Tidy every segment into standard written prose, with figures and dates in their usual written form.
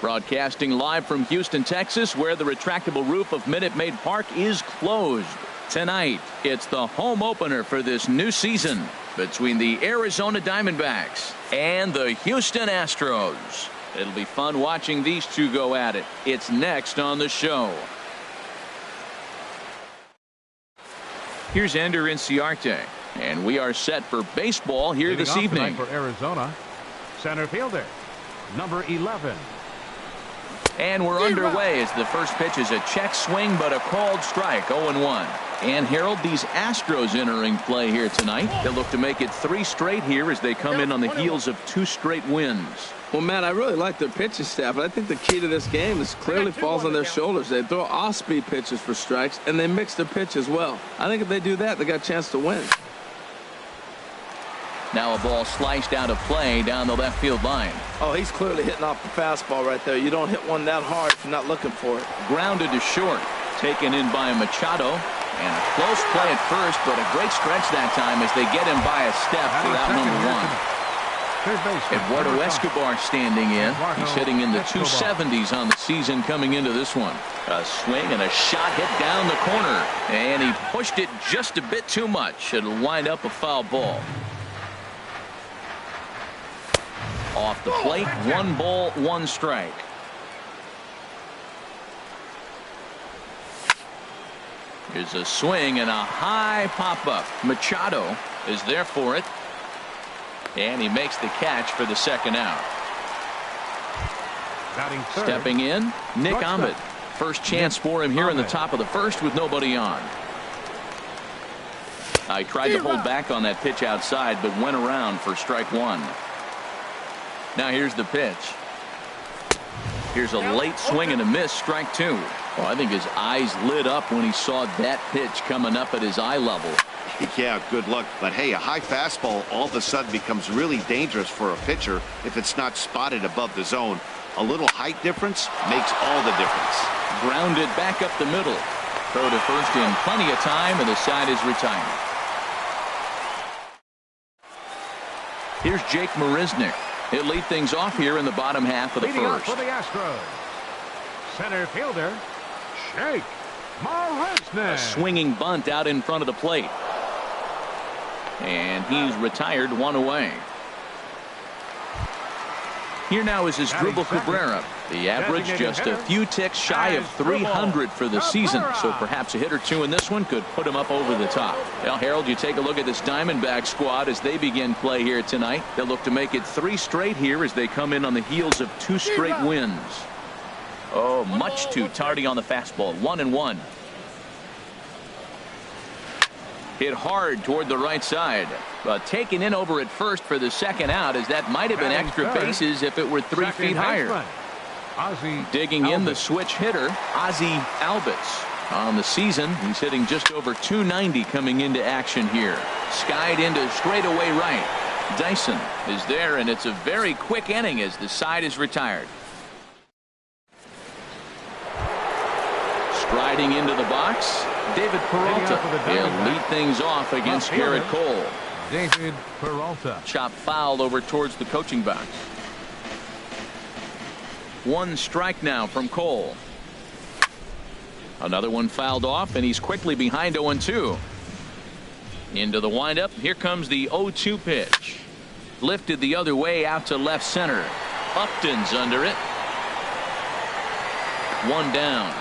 Broadcasting live from Houston, Texas, where the retractable roof of Minute Maid Park is closed. Tonight, it's the home opener for this new season between the Arizona Diamondbacks and the Houston Astros. It'll be fun watching these two go at it. It's next on the show. Here's Ender Inciarte, and we are set for baseball here this evening. For Arizona, center fielder, number 11. And we're underway as the first pitch is a check swing, but a called strike, 0-1. And Harold, these Astros entering play here tonight. They'll look to make it 3 straight here as they come in on the heels of 2 straight wins. Well, Matt, I really like their pitching staff, and I think the key to this game is clearly falls on their shoulders. They throw off-speed pitches for strikes, and they mix their pitch as well. I think if they do that, they got a chance to win. Now a ball sliced out of play down the left field line. Oh, he's clearly hitting off the fastball right there. You don't hit one that hard if you're not looking for it. Grounded to short. Taken in by Machado. And a close play at first, but a great stretch that time as they get him by a step for out number 1. Eduardo Escobar standing in. He's hitting in the 270s on the season coming into this one. A swing and a shot hit down the corner. And he pushed it just a bit too much. It'll wind up a foul ball. Off the plate, 1 ball, 1 strike. Here's a swing and a high pop-up. Machado is there for it. And he makes the catch for the second out. Stepping in, Nick Ahmed. First chance for him here in the top of the first with nobody on. I tried to hold back on that pitch outside, but went around for strike 1. Now here's the pitch. Here's a late swing and a miss, strike 2. Well, I think his eyes lit up when he saw that pitch coming up at his eye level. Yeah, good luck. But hey, a high fastball all of a sudden becomes really dangerous for a pitcher if it's not spotted above the zone. A little height difference makes all the difference. Grounded back up the middle. Throw to first in plenty of time, and the side is retired. Here's Jake Marisnick. He'll lead things off here in the bottom half of the first. For the Astros, center fielder, Jake Marisnick. A swinging bunt out in front of the plate. And he's retired, 1 away. Here now is Asdrubal Cabrera. The average just a few ticks shy of 300 for the season. So perhaps a hit or two in this one could put him up over the top. Now, Harold, you take a look at this Diamondback squad as they begin play here tonight. They'll look to make it 3 straight here as they come in on the heels of 2 straight wins. Oh, much too tardy on the fastball. 1-1. Hit hard toward the right side, but taken in over at first for the second out, as that might have been extra bases if it were 3 feet higher. Digging in the switch hitter, Ozzie Albies. On the season, he's hitting just over 290 coming into action here. Skied into straightaway right. Dyson is there, and it's a very quick inning as the side is retired. Striding into the box, David Peralta. He'll lead things off against Garrett Cole. David Peralta. Chop foul over towards the coaching box. 1 strike now from Cole. Another one fouled off, and he's quickly behind 0-2. Into the windup. Here comes the 0-2 pitch. Lifted the other way out to left center. Upton's under it. 1 down.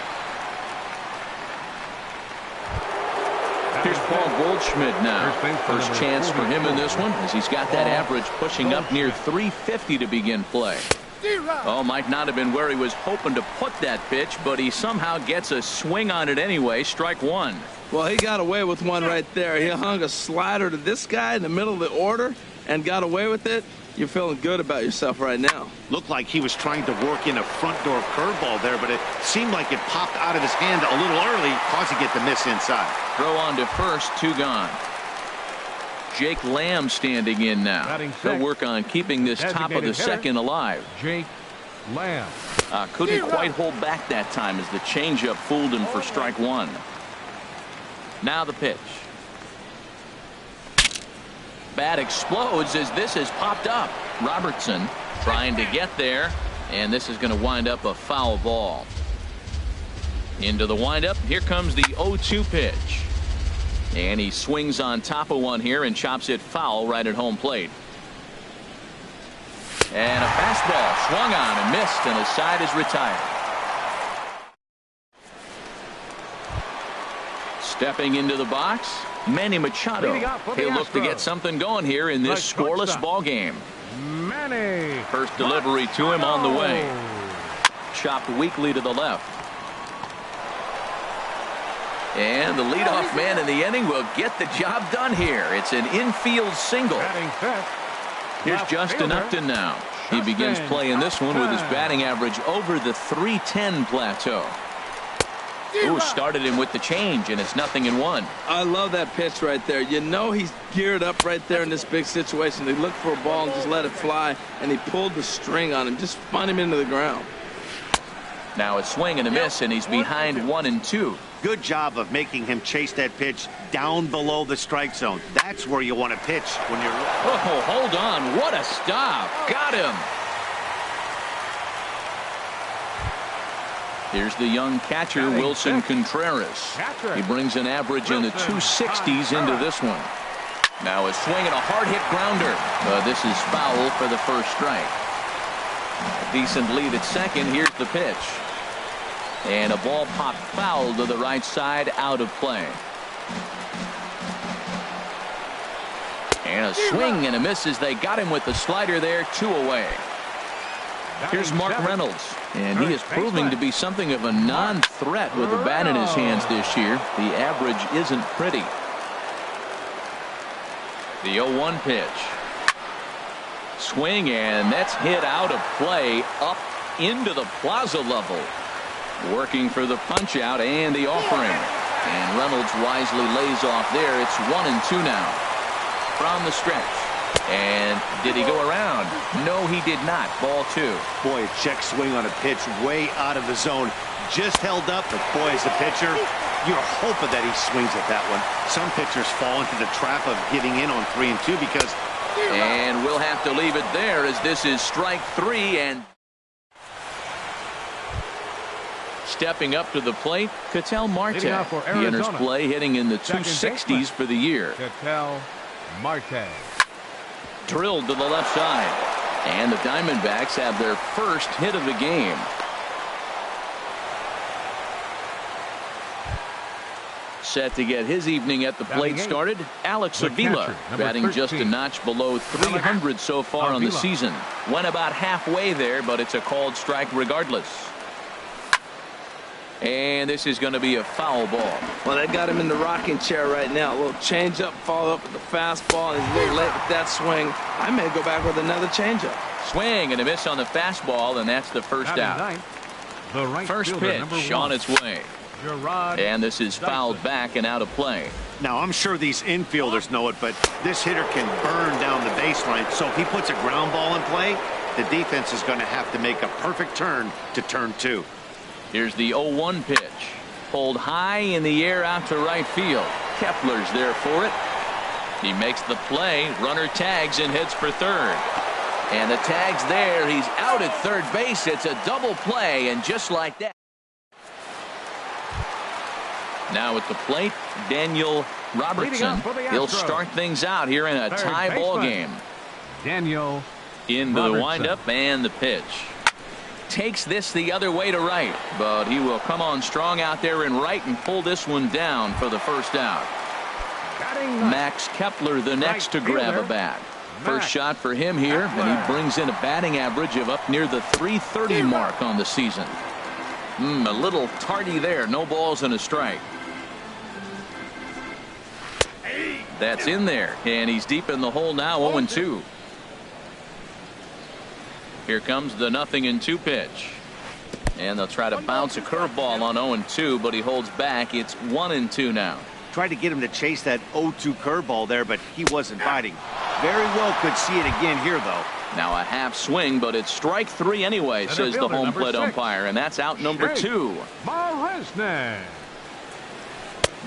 Here's Paul Goldschmidt now. First chance for him in this one, as he's got that average pushing up near 350 to begin play. Oh, might not have been where he was hoping to put that pitch, but he somehow gets a swing on it anyway. Strike 1. Well, he got away with one right there. He hung a slider to this guy in the middle of the order and got away with it. You're feeling good about yourself right now. Looked like he was trying to work in a front door curveball there, but it seemed like it popped out of his hand a little early, causing it to miss inside. Throw on to first, 2 gone. Jake Lamb standing in now. They'll work on keeping this top of the second alive. Jake Lamb. Couldn't quite hold back that time as the changeup fooled him for strike 1. Now the pitch. Bat explodes as this has popped up. Robertson trying to get there, And this is going to wind up a foul ball. Into the windup. Here comes the 0-2 pitch. And he swings on top of one here and chops it foul right at home plate. And a fastball swung on and missed, and the side is retired. Stepping into the box, Manny Machado. He'll look to get something going here in this scoreless ball game. Manny. First delivery to him on the way. Chopped weakly to the left. And the leadoff man in the inning will get the job done here. It's an infield single. Here's Justin Upton now. He begins playing this one with his batting average over the .310 plateau. Ooh, started him with the change, and it's 0-1. I love that pitch right there. You know he's geared up right there in this big situation. They looked for a ball and just let it fly, and he pulled the string on him, just spun him into the ground. Now a swing and a miss, and he's behind 1-2. Good job of making him chase that pitch down below the strike zone. That's where you want to pitch when you're... Oh, hold on. What a stop. Got him. Here's the young catcher, Wilson Contreras. He brings an average in the 260s into this one. Now a swing and a hard hit grounder. This is foul for the first strike. A decent lead at second. Here's the pitch. And a ball popped foul to the right side, out of play. And a swing and a miss as they got him with the slider there, 2 away. Here's Mark Reynolds, and he is proving to be something of a non-threat with the bat in his hands this year. The average isn't pretty. The 0-1 pitch. Swing, and that's hit out of play up into the plaza level. Working for the punch out and the offering. And Reynolds wisely lays off there. It's 1-2 now. From the stretch. And did he go around? No, he did not. Ball 2. Boy, a check swing on a pitch way out of the zone. Just held up, but boy, as a pitcher, you're hoping that he swings at that one. Some pitchers fall into the trap of getting in on 3-2 because... And we'll have to leave it there as this is strike 3. And stepping up to the plate, Ketel Marte. He enters play hitting in the 260s for the year. Ketel Marte. Drilled to the left side. And the Diamondbacks have their first hit of the game. Set to get his evening at the plate started, Alex Avila, batting just a notch below 300 so far on the season. Went about halfway there, but it's a called strike regardless. And this is going to be a foul ball. Well, they got him in the rocking chair right now. A little changeup, follow up with the fastball, and he's a little late with that swing. I may go back with another changeup. Swing and a miss on the fastball, and that's the first out. First pitch on its way. And this is fouled back and out of play. Now, I'm sure these infielders know it, but this hitter can burn down the baseline. So if he puts a ground ball in play, the defense is going to have to make a perfect turn to turn 2. Here's the 0-1 pitch. Pulled high in the air out to right field. Kepler's there for it. He makes the play. Runner tags and hits for third. And the tag's there. He's out at third base. It's a double play, and just like that. Now at the plate, Daniel Robertson. He'll start things out here in a tie ball game. Daniel into the windup and the pitch. Takes this the other way to right, but he will come on strong out there in right and pull this one down for the first out. Max Kepler the next to grab a bat. First shot for him here, and he brings in a batting average of up near the .330 mark on the season. A little tardy there. No balls and a strike. That's in there, and he's deep in the hole now. 0-2. Here comes the 0-2 pitch. And they'll try to bounce a curveball on 0-2, but he holds back. It's 1-2 now. Tried to get him to chase that 0-2 curveball there, but he wasn't biting. Very well could see it again here, though. Now a half swing, but it's strike 3 anyway, says the home plate umpire, and that's out number 2. Marisnick.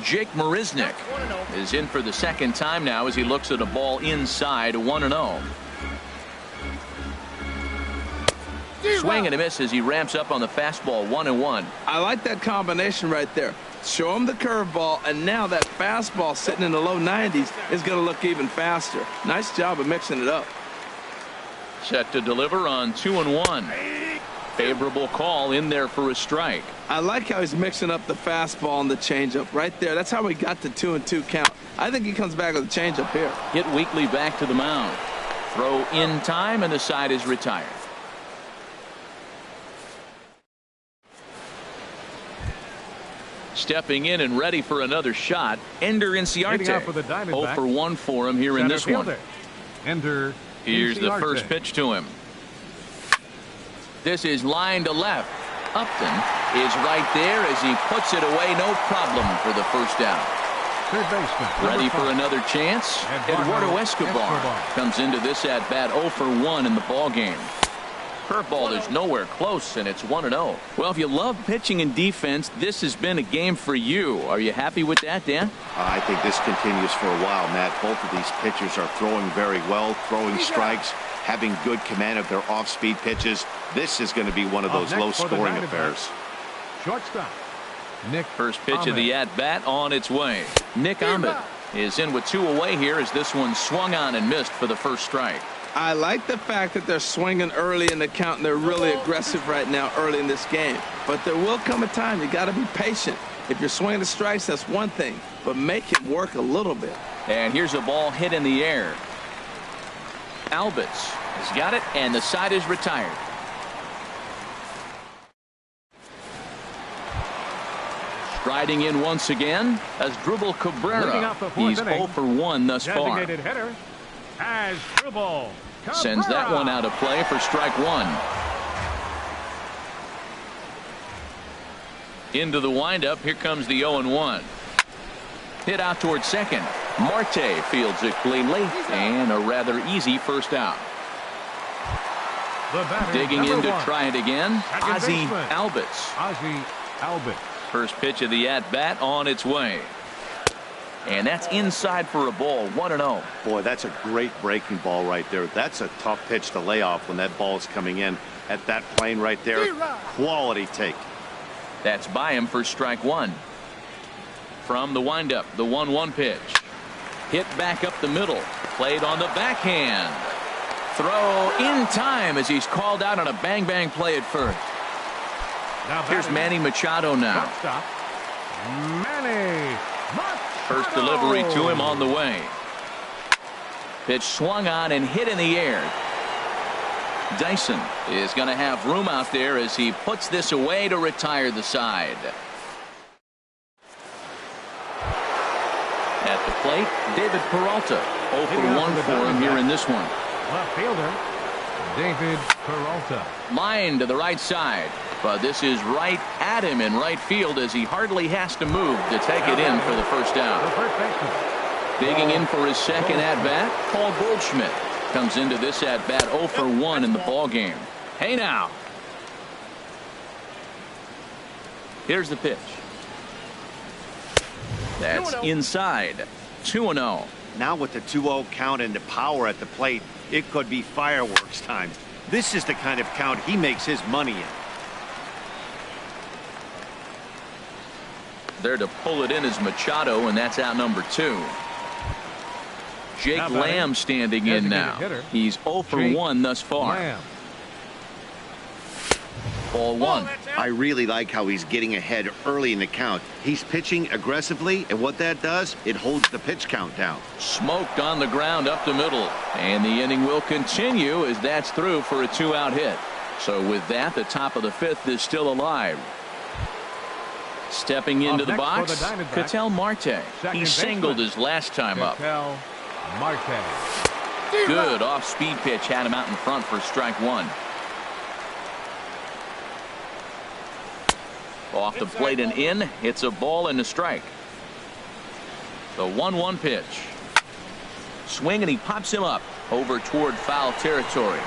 Jake Marisnick is in for the second time now as he looks at a ball inside. 1-0. Swing and a miss as he ramps up on the fastball. 1-1. I like that combination right there. Show him the curveball, and now that fastball sitting in the low 90s is going to look even faster. Nice job of mixing it up. Set to deliver on 2-1. Favorable call in there for a strike. I like how he's mixing up the fastball and the changeup right there. That's how we got the 2-2 count. I think he comes back with a changeup here. Hit weakly back to the mound. Throw in time, and the side is retired. Stepping in and ready for another shot, Ender Inciarte. 0 for 1 for him here in this one. Ender Here's the first pitch to him. This is line to left. Upton is right there as he puts it away. No problem for the first out. Third baseman. Ready for another chance? Eduardo Escobar comes into this at bat 0 for 1 in the ball game. Curveball is nowhere close, and it's 1-0. Well, if you love pitching and defense, this has been a game for you. Are you happy with that, Dan? I think this continues for a while, Matt. Both of these pitchers are throwing very well, throwing strikes, having good command of their off-speed pitches. This is going to be one of those low-scoring affairs. Shortstop, Nick First pitch Ahmed. of the at-bat on its way. Nick Ahmed is in with 2 away here as this one swung on and missed for the first strike. I like the fact that they're swinging early in the count, and they're really aggressive right now early in this game. But there will come a time you got to be patient. If you're swinging the strikes, that's one thing, but make it work a little bit. And here's a ball hit in the air. Albitz has got it, and the side is retired. Striding in once again as Asdrubal Cabrera. He's 0 for 1 thus far. Designated hitter, Asdrubal Cabrera. Sends that one out of play for strike 1. Into the windup. Here comes the 0-1. Hit out towards second. Marte fields it cleanly, and a rather easy first out. Digging in to try it again, Ozzie Albies. Ozzie Albies. First pitch of the at-bat on its way. And that's inside for a ball. 1-0. Boy, that's a great breaking ball right there. That's a tough pitch to lay off when that ball is coming in at that plane right there. Quality take. That's by him for strike 1. From the windup, the 1-1 pitch. Hit back up the middle. Played on the backhand. Throw in time as he's called out on a bang-bang play at first. Here's Manny Machado now. Manny Machado. First delivery to him on the way. Pitch swung on and hit in the air. Dyson is going to have room out there as he puts this away to retire the side. At the plate, David Peralta. 0 for 1 for him here in this one. Left fielder, David Peralta. Line to the right side. But this is right at him in right field as he hardly has to move to take it in for the first out. Digging in for his second at-bat, Paul Goldschmidt comes into this at-bat 0 for 1 in the ball game. Hey now. Here's the pitch. That's inside. 2-0. Now with the 2-0 count and the power at the plate, it could be fireworks time. This is the kind of count he makes his money in. There to pull it in is Machado, and that's out number 2. Jake Lamb standing in now. He's 0 for 1 thus far. Ball 1. I really like how he's getting ahead early in the count. He's pitching aggressively, and what that does, it holds the pitch count down. Smoked on the ground up the middle, and the inning will continue as that's through for a 2-out hit. So with that, the top of the 5th is still alive. Stepping into the box, Ketel Marte. He singled his last time up. Marte. Good off-speed pitch had him out in front for strike 1. Off the plate and in. It's a ball and a strike. The 1-1 pitch. Swing, and he pops him up over toward foul territory.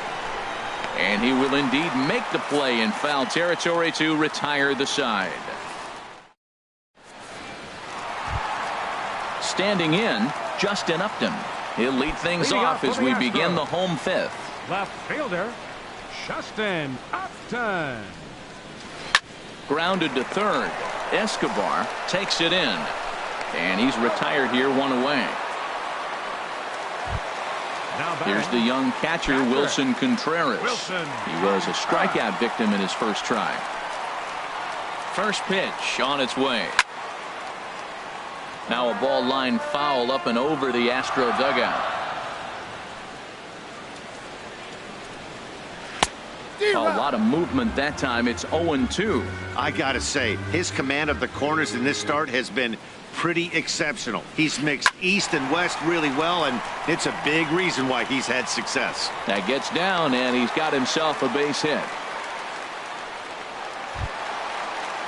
And he will indeed make the play in foul territory to retire the side. Standing in, Justin Upton. He'll lead things off as we begin the home 5th. Left fielder, Justin Upton. Grounded to third. Escobar takes it in. And he's retired here, one away. Here's the young catcher, Wilson Contreras. He was a strikeout victim in his first try. First pitch on its way. Now a ball line foul up and over the Astro dugout. A lot of movement that time. It's 0-2. I gotta say, his command of the corners in this start has been pretty exceptional. He's mixed east and west really well, and it's a big reason why he's had success. That gets down, and he's got himself a base hit.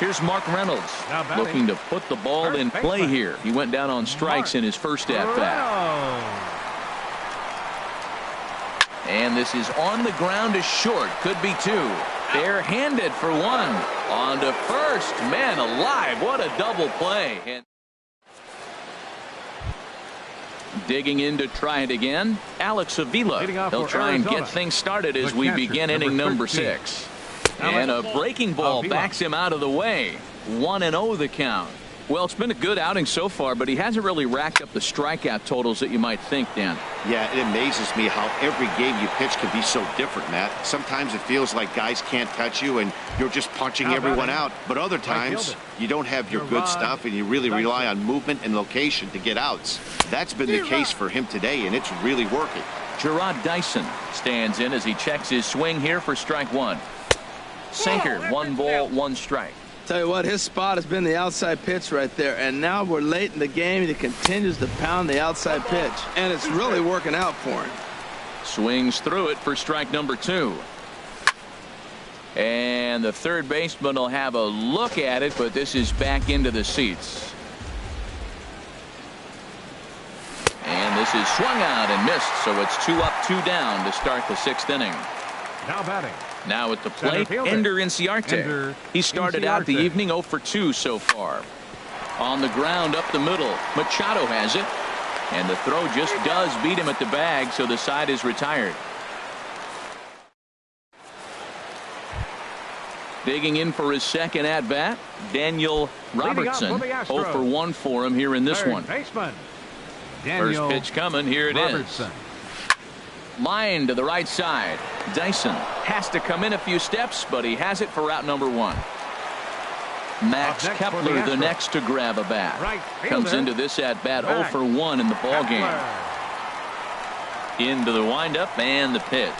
Here's Mark Reynolds looking to put the ball in play here. He went down on strikes in his first at-bat. And this is on the ground to short. Could be two. Bare-handed for one. On to first. Man alive, what a double play. And digging in to try it again, Alex Avila. He'll try and get things started as we begin inning number 6. And a breaking ball backs him out of the way. 1-0 the count. Well, it's been a good outing so far, but he hasn't really racked up the strikeout totals that you might think, Dan. Yeah, it amazes me how every game you pitch can be so different, Matt. Sometimes it feels like guys can't touch you and you're just punching everyone out. But other times you don't have your good stuff and you really rely on movement and location to get outs. That's been the case for him today, and it's really working. Jarrod Dyson stands in as he checks his swing here for strike one. Sinker, 1 ball, 1 strike. Tell you what, his spot has been the outside pitch right there, and now we're late in the game and he continues to pound the outside pitch, and it's really working out for him. Swings through it for strike number 2. And the third baseman will have a look at it, but this is back into the seats. And this is swung out and missed, so it's 2 up, 2 down to start the 6th inning. Now batting. Now at the plate, Ender Inciarte. He started out the evening 0 for 2 so far. On the ground up the middle, Machado has it. And the throw just does beat him at the bag, so the side is retired. Digging in for his second at-bat, Daniel Robertson. 0 for 1 for him here in this one. First pitch coming, here it is. Line to the right side. Dyson has to come in a few steps, but he has it for route number 1. Max Kepler the next to grab a bat. Comes into this at bat 0 for 1 in the ball game. Into the windup and the pitch.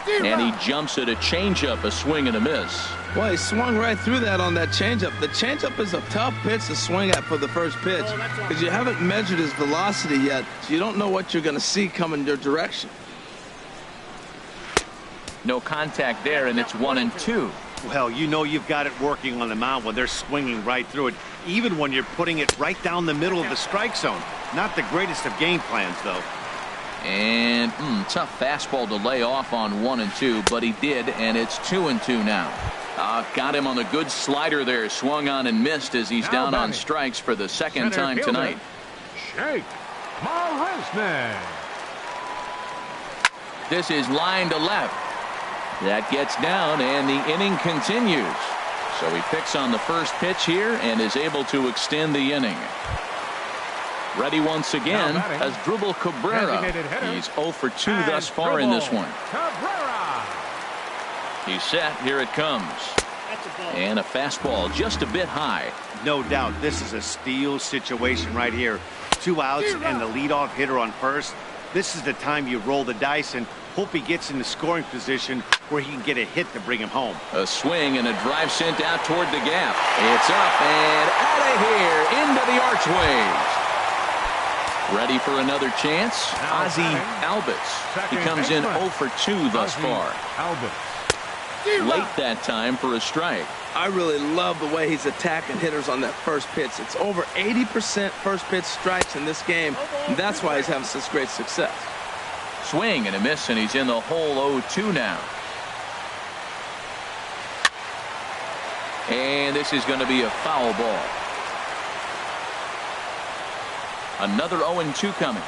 And he jumps at a changeup, a swing and a miss. Well, he swung right through that on that changeup. The changeup is a tough pitch to swing at for the first pitch because you haven't measured his velocity yet, so you don't know what you're going to see coming your direction. No contact there, and it's 1-2. Well, you know you've got it working on the mound when they're swinging right through it, even when you're putting it right down the middle of the strike zone. Not the greatest of game plans, though. And tough fastball to lay off on 1-2, but he did, and it's 2-2 now. Got him on the good slider there, swung on and missed as he's down on strikes for the second time tonight. Jake Marisnick. This is line to left. That gets down, and the inning continues. So he picks on the first pitch here and is able to extend the inning. Ready once again as Asdrubal Cabrera. He's 0 for 2 thus far in this one. He's set. Here it comes. And a fastball just a bit high. No doubt this is a steal situation right here. 2 outs and the leadoff hitter on first. This is the time you roll the dice and hope he gets in the scoring position where he can get a hit to bring him home. A swing and a drive sent out toward the gap. It's up and out of here into the archways. Ready for another chance? Ozzie Albies. He comes in 0 for 2 thus far. Late that time for a strike. I really love the way he's attacking hitters on that first pitch. It's over 80% first pitch strikes in this game, and that's why he's having such great success. Swing and a miss, and he's in the hole 0-2 now. And this is going to be a foul ball. Another 0-2 coming.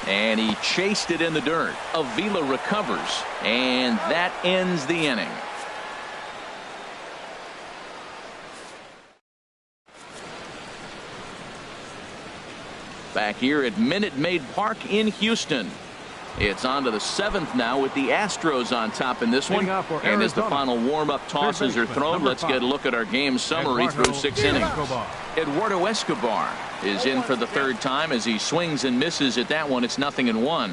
And he chased it in the dirt. Avila recovers, and that ends the inning. Back here at Minute Maid Park in Houston. It's on to the 7th now with the Astros on top in this one. And as the final warm-up tosses are thrown, let's get a look at our game summary through 6 innings. Eduardo Escobar is in for the 3rd time as he swings and misses at that one. It's 0-1.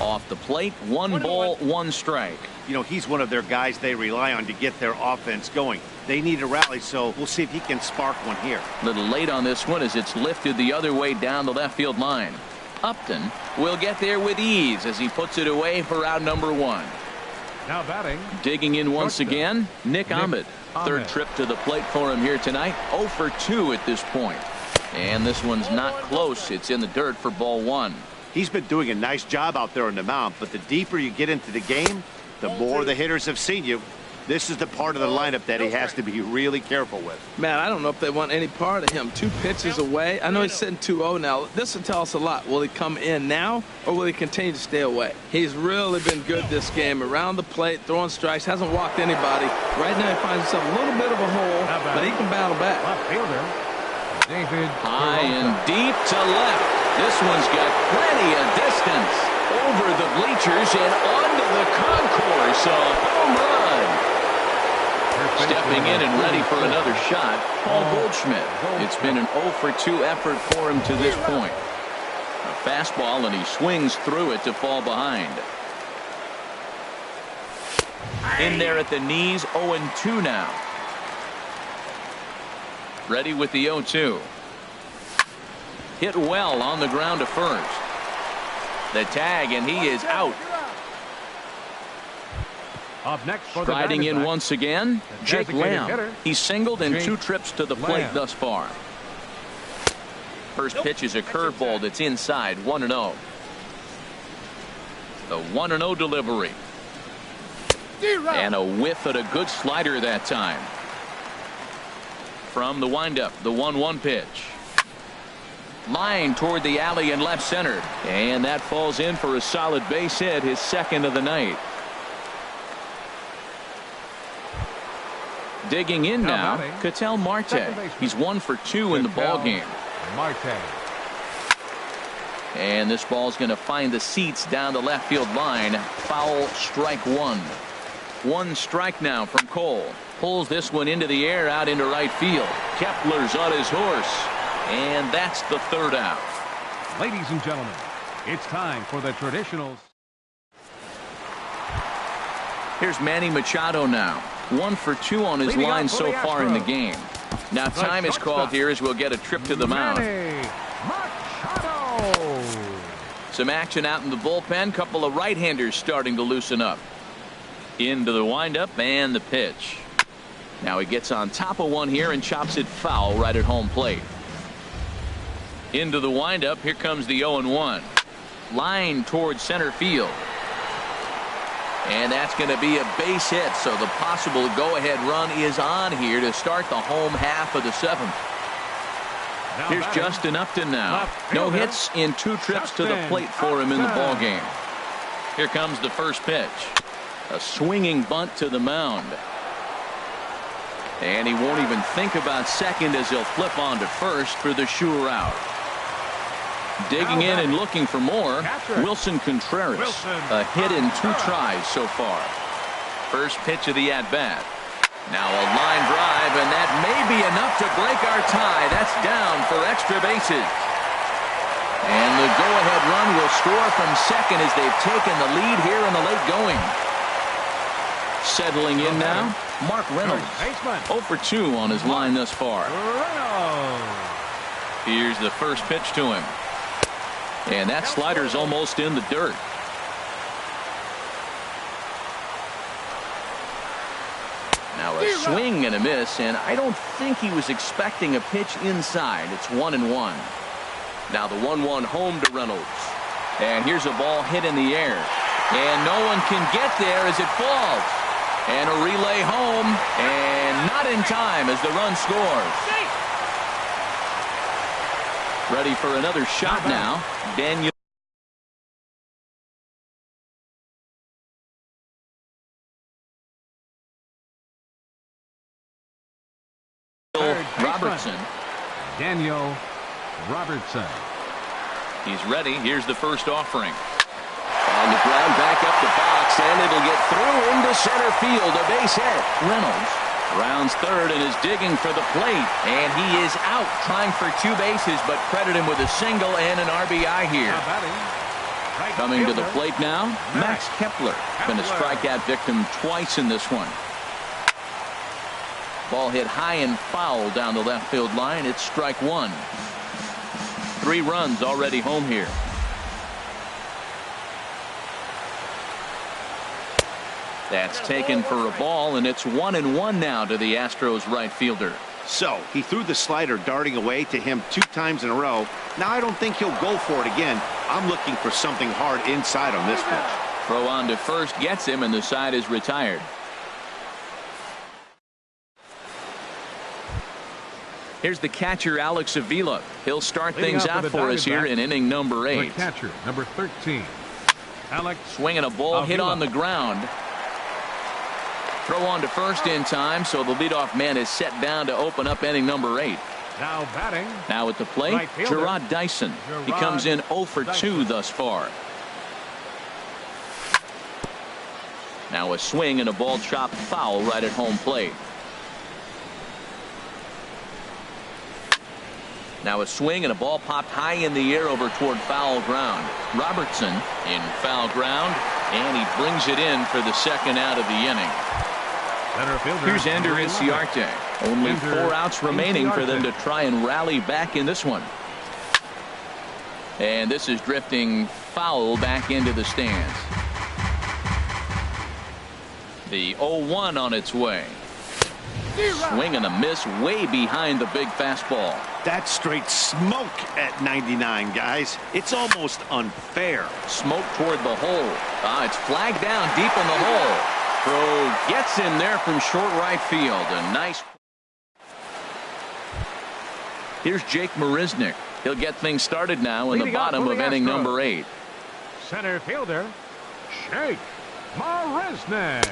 Off the plate, 1 ball, 1 strike. You know, he's one of their guys they rely on to get their offense going. They need a rally, so we'll see if he can spark one here. A little late on this one as it's lifted the other way down the left field line. Upton will get there with ease as he puts it away for out number 1. Now batting. Digging in once again, Nick Ahmed. 3rd trip to the plate for him here tonight. 0 for 2 at this point. And this one's not close. It's in the dirt for ball 1. He's been doing a nice job out there on the mound, but the deeper you get into the game, the more the hitters have seen you. This is the part of the lineup that he has to be really careful with. Man, I don't know if they want any part of him. 2 pitches away. I know he's sitting 2-0 now. This will tell us a lot. Will he come in now, or will he continue to stay away? He's really been good this game. Around the plate, throwing strikes, hasn't walked anybody. Right now he finds himself a little bit of a hole, but he can battle back. Left fielder, David high and deep to left. This one's got plenty of distance. Over the bleachers and onto the concourse. A home run. Stepping in and ready for another shot, Paul Goldschmidt. It's been an 0 for 2 effort for him to this point. A fastball, and he swings through it to fall behind. In there at the knees, 0-2 now. Ready with the 0-2. Hit well on the ground to first. The tag, and he is out. Up next for Striding in back, once again, Jake Lamb. hitter. He's singled in 2 trips to the plate Lamb. thus far. First pitch is a curveball that's inside, 1-0. The 1-0 delivery. And a whiff at a good slider that time. From the windup, the 1-1 pitch. Line toward the alley and left center. And that falls in for a solid base hit, his 2nd of the night. Digging in now, Ketel Marte. He's 1 for 2 in the ball game. Marte. And this ball's going to find the seats down the left field line. Foul, strike 1. 1 strike now from Cole. Pulls this one into the air out into right field. Kepler's on his horse. And that's the 3rd out. Ladies and gentlemen, it's time for the traditionals. Here's Manny Machado now. 1 for 2 on his line so far in the game. Now time is called here as we'll get a trip to the mound. Machado. Some action out in the bullpen. Couple of right-handers starting to loosen up. Into the windup and the pitch. Now he gets on top of one here and chops it foul right at home plate. Into the windup. Here comes the 0-1. Line towards center field. And that's going to be a base hit, so the possible go-ahead run is on here to start the home half of the 7th. Here's Justin Upton now. No hits in 2 trips to the plate for him in the ball game. Here comes the first pitch. A swinging bunt to the mound. And he won't even think about second as he'll flip on to first for the sure out. Digging in and looking for more, Wilson Contreras. A hit in 2 tries so far. First pitch of the at-bat. Now a line drive, and that may be enough to break our tie. That's down for extra bases. And the go-ahead run will score from second as they've taken the lead here in the late going. Settling in now, Mark Reynolds. 0 for 2 on his line thus far. Here's the first pitch to him. And that slider's almost in the dirt. Now a swing and a miss, and I don't think he was expecting a pitch inside. It's 1-1. Now the 1-1 home to Reynolds. And here's a ball hit in the air. And no one can get there as it falls. And a relay home, and not in time as the run scores. Ready for another shot now. Daniel Robertson. Daniel Robertson. He's ready. Here's the first offering. On the ground, back up the box, and it'll get through into center field. A base hit. Reynolds rounds third and is digging for the plate. And he is out trying for 2 bases, but credit him with a single and an RBI here. Coming to the plate now, Max Kepler. Been a strikeout victim twice in this one. Ball hit high and foul down the left field line. It's strike 1. 3 runs already home here. That's taken for a ball, and it's 1-1 now to the Astros right fielder. So he threw the slider darting away to him 2 times in a row. Now I don't think he'll go for it again. I'm looking for something hard inside on this pitch. Throw on to first gets him, and the side is retired. Here's the catcher, Alex Avila. He'll start things out for us here in inning number 8. The catcher, number 13, Alex. Swinging a ball hit on the ground. Throw on to first in time, so the leadoff man is set down to open up inning number 8. Now batting. Now at the plate, right Gerard Dyson. He comes in 0 for 2 thus far. Now a swing and a ball chopped foul right at home plate. Now a swing and a ball popped high in the air over toward foul ground. Robertson in foul ground, and he brings it in for the second out of the inning. Here's Ender Inciarte. Only 4 outs remaining for them to try and rally back in this one. And this is drifting foul back into the stands. The 0-1 on its way. Swing and a miss way behind the big fastball. That's straight smoke at 99, guys. It's almost unfair. Smoke toward the hole. It's flagged down deep in the hole. Throw gets him there from short right field. A nice. Here's Jake Marisnick. He'll get things started now in the bottom of inning number 8. Center fielder, Jake Marisnick.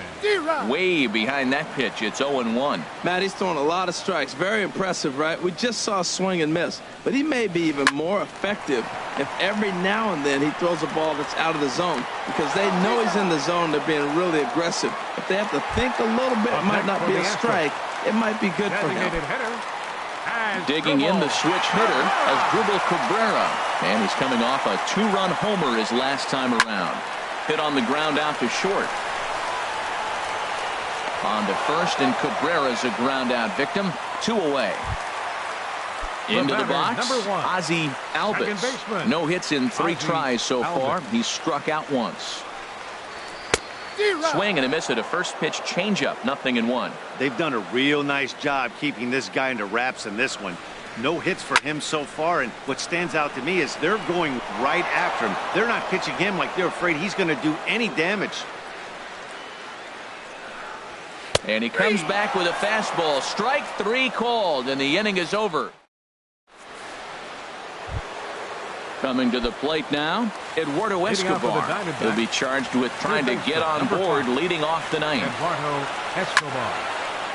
Way behind that pitch. It's 0-1. Matt, he's throwing a lot of strikes. Very impressive, right? We just saw a swing and miss, but he may be even more effective if every now and then he throws a ball that's out of the zone, because they know he's in the zone. They're being really aggressive. If they have to think a little bit, it might not be a strike. It might be good for him. Digging in the switch hitter as Dribble Cabrera, and he's coming off a 2-run homer his last time around. Hit on the ground out to short. On to first, and Cabrera's a ground out victim. 2 away. Into the box, Ozzie Albies. No hits in 3 tries so far. He's struck out once. Swing and a miss at a first pitch changeup. 0-1. They've done a real nice job keeping this guy into wraps in this one. No hits for him so far, and what stands out to me is they're going right after him. They're not pitching him like they're afraid he's going to do any damage. And he comes back with a fastball. Strike 3 called, and the inning is over. Coming to the plate now, Eduardo Escobar. He'll be charged with trying to get on board leading off the ninth. Eduardo Escobar.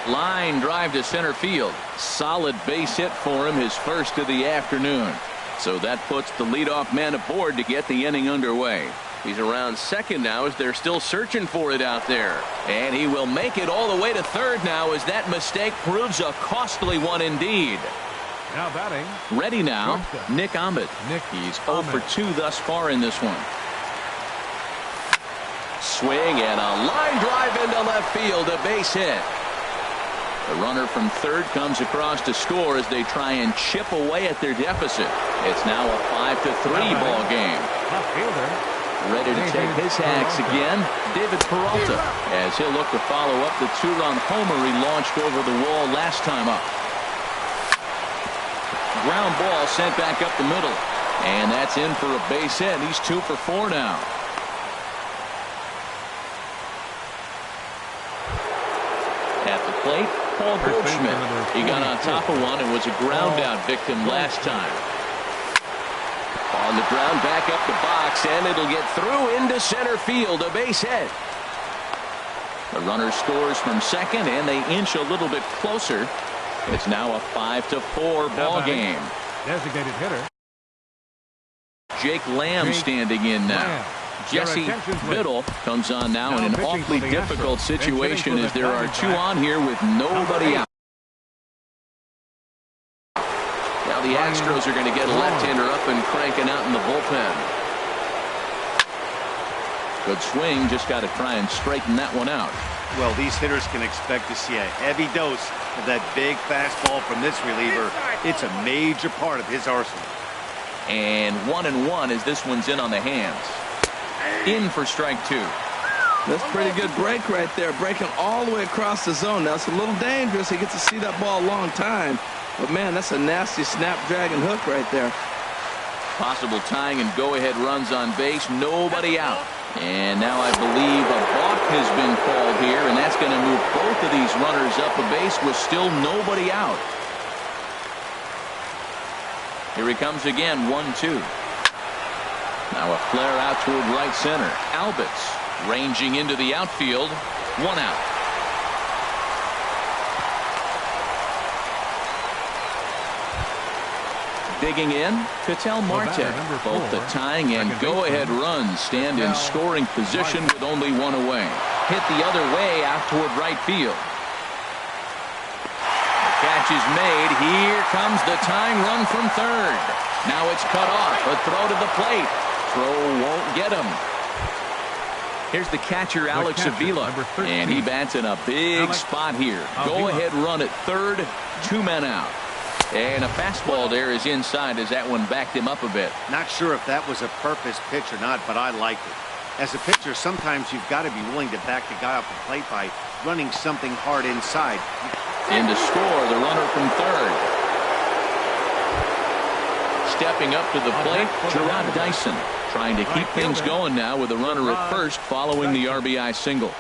Line drive to center field. Solid base hit for him, his first of the afternoon. So that puts the leadoff man aboard to get the inning underway. He's around second now as they're still searching for it out there. And he will make it all the way to third now as that mistake proves a costly one indeed. Now batting. Ready now, Nick Ahmed. He's 0 for 2 thus far in this one. Swing and a line drive into left field, a base hit. The runner from third comes across to score as they try and chip away at their deficit. It's now a 5-3 ball game. Ready to take his hacks again, David Peralta, as he'll look to follow up the 2-run homer he launched over the wall last time up. Ground ball sent back up the middle, and that's in for a base hit. He's 2 for 4 now. At the plate, Paul Goldschmidt. He got on top of one and was a ground out victim last time. On the ground, back up the box, and it'll get through into center field, a base hit. The runner scores from second, and they inch a little bit closer It's now a 5-4 ball game. Designated hitter. Jake Lamb standing in now. Jesse Biddle comes on now in an awfully difficult situation as there are two on here with nobody out. Now the Astros are going to get a left-hander up and cranking out in the bullpen. Good swing, just got to try and straighten that one out. Well, these hitters can expect to see a heavy dose of that big fastball from this reliever. It's a major part of his arsenal. And 1-1 as this one's in on the hands. In for strike two. That's pretty good break right there, breaking all the way across the zone. Now it's a little dangerous. He gets to see that ball a long time. But, man, that's a nasty snap-dragon hook right there. Possible tying and go-ahead runs on base. Nobody out. And now I believe a balk has been called here, and that's going to move both of these runners up a base with still nobody out. Here he comes again, 1-2. Now a flare out toward right center. Albitz ranging into the outfield. 1 out. Digging in, Ketel Marte. Both the tying and go-ahead runs stand in scoring position with only one away. Hit the other way out toward right field. The catch is made. Here comes the tying run from third. Now it's cut off. A throw to the plate. Throw won't get him. Here's the catcher, Alex Avila, and he bats in a big spot here. Go-ahead run at third, 2 men out. And a fastball there is inside as that one backed him up a bit. Not sure if that was a purpose pitch or not, but I liked it. As a pitcher, sometimes you've got to be willing to back the guy off the plate by running something hard inside. And to score, the runner from third. Stepping up to the plate, Gerard Dyson, trying to keep things going now with a runner at first following the RBI single.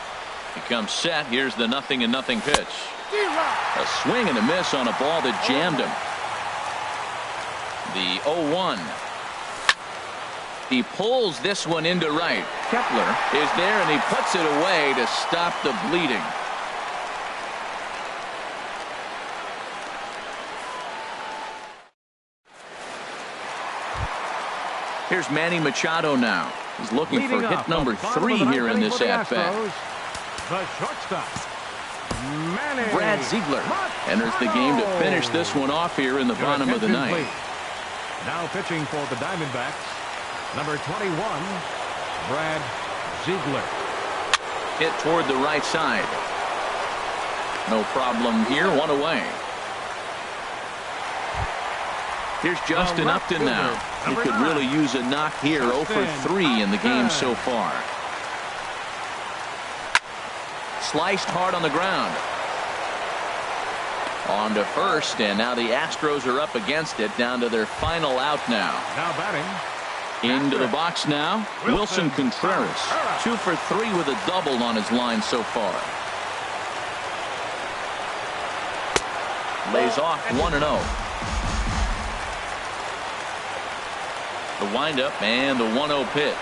He comes set. Here's the 0-0 pitch. A swing and a miss on a ball that jammed him. The 0-1. He pulls this one into right. Kepler is there and he puts it away to stop the bleeding. Here's Manny Machado now. He's looking for hit number 3 here in this at-bat. The shortstop, Brad Ziegler enters the game to finish this one off here in the bottom of the ninth. Now pitching for the Diamondbacks, number 21, Brad Ziegler. Hit toward the right side. No problem here, 1 away. Here's Justin Upton now. He could really use a knock here. 0 for 3 in the game so far. Sliced hard on the ground. On to first, and now the Astros are up against it, down to their final out now. Now batting. Into the box now, Wilson Contreras. 2 for 3 with a double on his line so far. Lays off 1-0. The windup and the 1-0 pitch.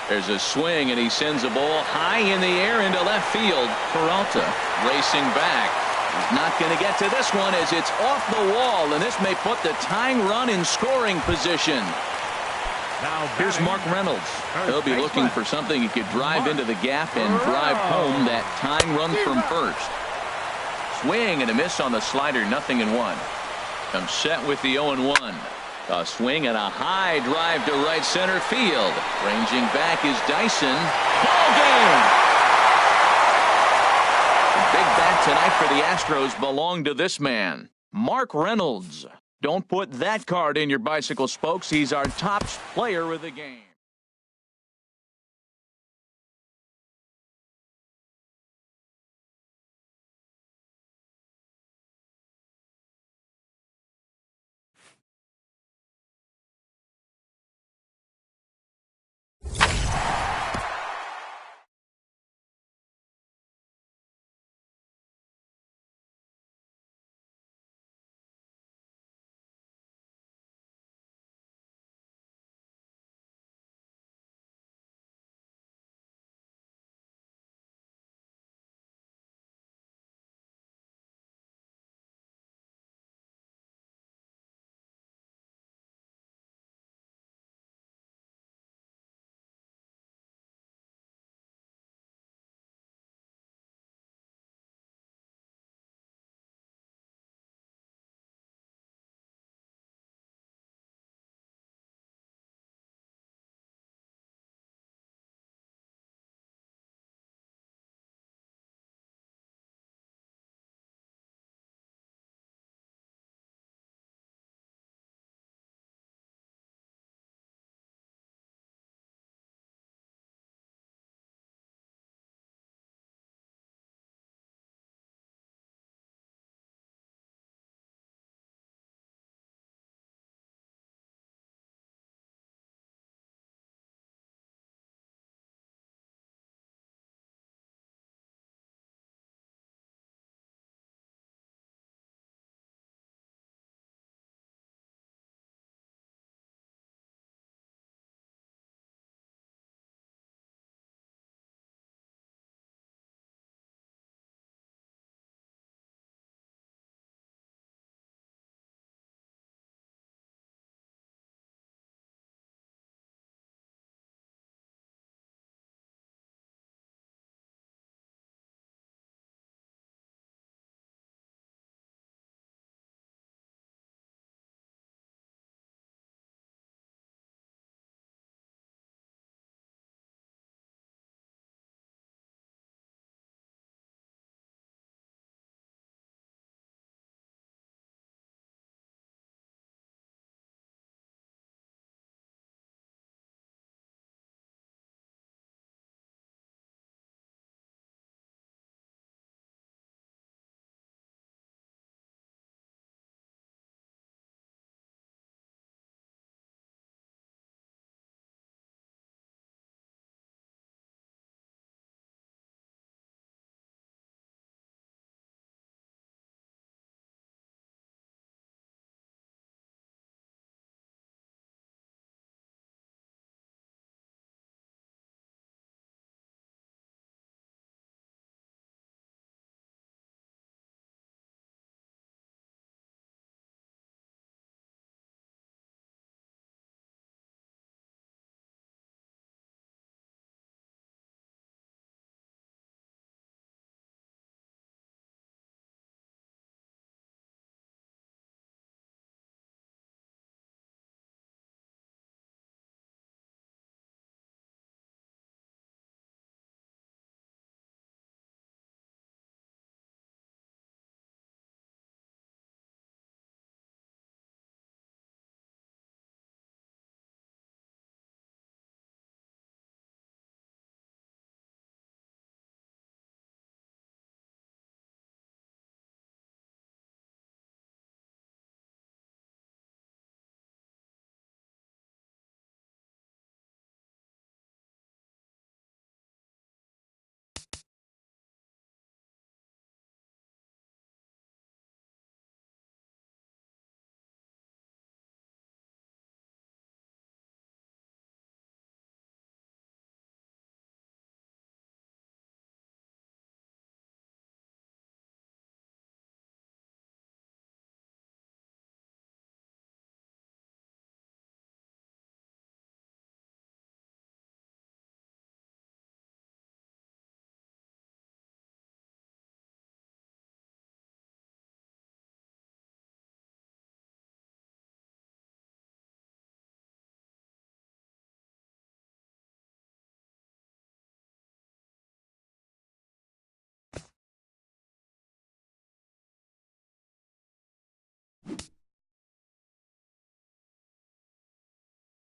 There's a swing, and he sends a ball high in the air into left field. Peralta racing back. He's not going to get to this one as it's off the wall, and this may put the tying run in scoring position. Here's Mark Reynolds. He'll be looking for something he could drive into the gap and drive home that tying run from first. Swing and a miss on the slider, 0-1. Comes set with the 0-1. A swing and a high drive to right center field. Ranging back is Dyson. Ball game! The big bat tonight for the Astros belonged to this man, Mark Reynolds. Don't put that card in your bicycle spokes. He's our top player of the game.